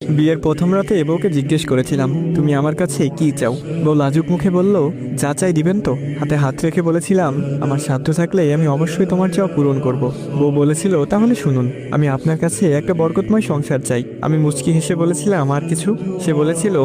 বিয়ের প্রথম রাতে বউকে জিজ্ঞেস করেছিলাম, তুমি আমার কাছে কি চাও? বউ লাজুক মুখে বলল, যা চাই দিবেন তো? হাতে হাত রেখে বলেছিলাম, আমার সাধ্য থাকলে আমি অবশ্যই তোমার চাওয়া পূরণ করব। বউ বলেছিল, তাহলে শুনুন, আমি আপনার কাছে একটা বরকতময় সংসার চাই। আমি মুচকি হেসে বলেছিলাম, আর কিছু? সে বলেছিল,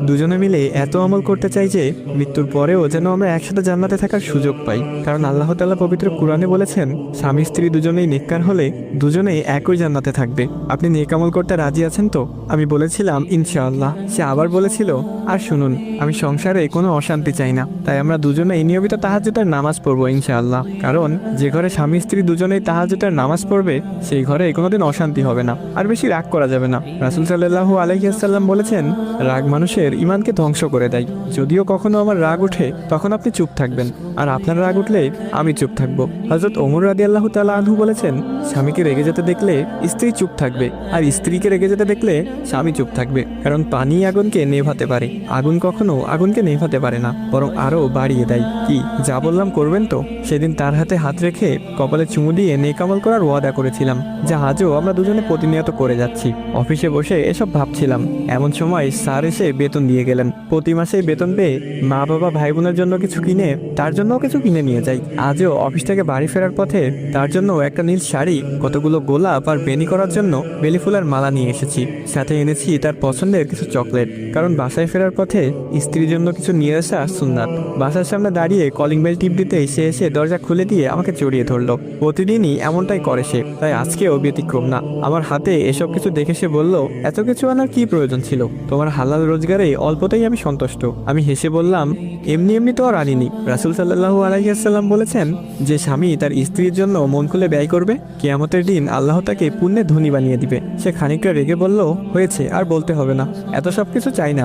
দুজনে মিলে এত আমল করতে চাই যে মৃত্যুর পরেও যেন আমরা একসাথে জান্নাতে থাকার সুযোগ পাই। কারণ আল্লাহ তাআলা পবিত্র কুরআনে বলেছেন, স্বামী স্ত্রী দুজনেই নেককার হলে দুজনেই একই জান্নাতে থাকবে। আপনি নেক আমল করতে রাজি আছেন তো? আমি বলেছিলাম, ইনশাআল্লাহ। সে আবার বলেছিল, আর শুনুন, আমি সংসারে কোনো অশান্তি চাই না, তাই আমরা দুজনেই নিয়মিত তাহাজ্জুদের নামাজ পড়বো ইনশাআল্লাহ। কারণ যে ঘরে স্বামী স্ত্রী দুজনেই তাহাজ্জুদের নামাজ পড়বে সেই ঘরে কোনোদিন অশান্তি হবে না, আর বেশি রাগ করা যাবে না। রাসূল সাল্লাল্লাহু আলাইহি ওয়াসাল্লাম বলেছেন, রাগ মানুষের ঈমানকে ধ্বংস করে দেয়। যদিও কখনো আমার রাগ ওঠে তখন আপনি চুপ থাকবেন, আর আপনার রাগ উঠলে আমি চুপ থাকবো। হযরত ওমর রাদিয়াল্লাহু তাআলা আনহু বলেছেন, স্বামীকে রেগে যেতে দেখলে স্ত্রী চুপ থাকবে, আর স্ত্রীকে রেগে যেতে দেখলে স্বামী চুপ থাকবে। কারণ পানি আগুনকে নেভাতে পারে, আগুন কখনো আগুনকে নেভাতে পারে না, বরং আরো বাড়িয়ে দেয়। কি যা বললাম করবেন তো? সেদিন তার হাতে হাত রেখে কপালে চুমু দিয়ে নেক আমল করার ওয়াদা করেছিলাম, যা আজও আমরা দুজনে প্রতিনিয়ত করে যাচ্ছি। অফিসে বসে এসব ভাবছিলাম, এমন সময় স্যার এসে বেতন দিয়ে গেলেন। প্রতি মাসে বেতন পেয়ে মা বাবা ভাই বোনের জন্য কিছু কিনে তার জন্যও কিছু কিনে নিয়ে যাই। আজও অফিস থেকে বাড়ি ফেরার পথে তার জন্য একটা নীল শাড়ি, কতগুলো গোলাপ আর বেনি করার জন্য বেলি ফুলের মালা নিয়ে এসেছি। সাথে এনেছি তার পছন্দের কিছু চকলেট, কারণ বাসায় ফেরার পথে স্ত্রীর জন্য কিছু নিয়ে আসা সুন্নাত। বাসার সামনে দাঁড়িয়ে কলিং বেল টিপ দিতেই সে এসে দরজা খুলে দিয়ে আমাকে জড়িয়ে ধরলো। প্রতিদিনই এমনটাই করে সে, তাই আজকেও ব্যতিক্রম না। আমার হাতে এসব কিছু দেখে সে বলল, এত কিছু আনার কি প্রয়োজন ছিল? তোমার হালাল রোজগারে অল্পতেই আমি সন্তুষ্ট। আমি হেসে বললাম, এমনি এমনি তো আর আনিনি। রাসূল সাল্লাল্লাহু আলাইহি ওয়াসাল্লাম বলেছেন, যে স্বামী তার স্ত্রীর জন্য মন খুলে ব্যয় করবে, কিয়ামতের দিন আল্লাহ তাকে পুণ্যে ধনী বানিয়ে দিবে। সে খানিকটা রেগে বলল, হয়েছে, আর বলতে হবে না। এত সব কিছু চাই না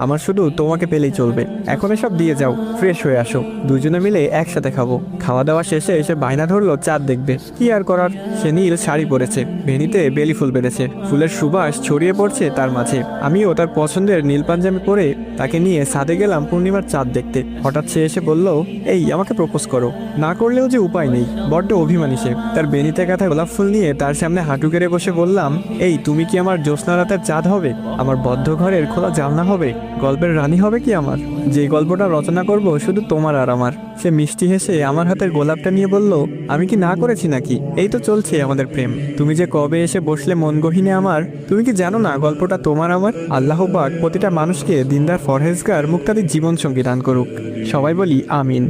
আমার শুধু তোমাকে পেলেই চলবে। এখন এসব দিয়ে যাও, ফ্রেশ হয়ে আসো, দুজনে মিলে একসাথে খাবো। খাওয়া দাওয়া শেষে এসে বায়না ধরলো চাঁদ দেখবে। কি আর করার, সে নীল শাড়ি পরেছে, বেনিতে বেলি ফুল বেঁধেছে, ফুলের সুবাস ছড়িয়ে পড়ছে তার মাঝে। আমিও তার পছন্দের নীল পাঞ্জাবি পরে তাকে নিয়ে ছাদে গেলাম পূর্ণিমার চাঁদ দেখতে। হঠাৎ সে এসে বলল, এই আমাকে প্রপোজ করো। না করলেও যে উপায় নেই, বড্ড অভিমানী সে। তার বেনিতে কাঁথা গোলাপ ফুল নিয়ে তার সামনে হাঁটু গেড়ে বসে বললাম, এই তুমি কি আমার জ্যোৎস্না রাতের চাঁদ হবে? আমার বদ্ধ ঘরের খোলা জানলা হবে? গল্পের রানী হবে কি আমার? যে গল্পটা রচনা করব শুধু তোমার আর আমার। সে মিষ্টি হেসে আমার হাতের গোলাপটা নিয়ে বলল, আমি কি না করেছি নাকি? এই তো চলছে আমাদের প্রেম। তুমি যে কবে এসে বসলে মন গহিনে আমার, তুমি কি জানো না গল্পটা তোমার আমার? আল্লাহ পাক প্রতিটা মানুষকে দিনদার ফরহেজগার মুক্তাদির জীবন সঙ্গী দান করুক। সবাই বলি আমিন।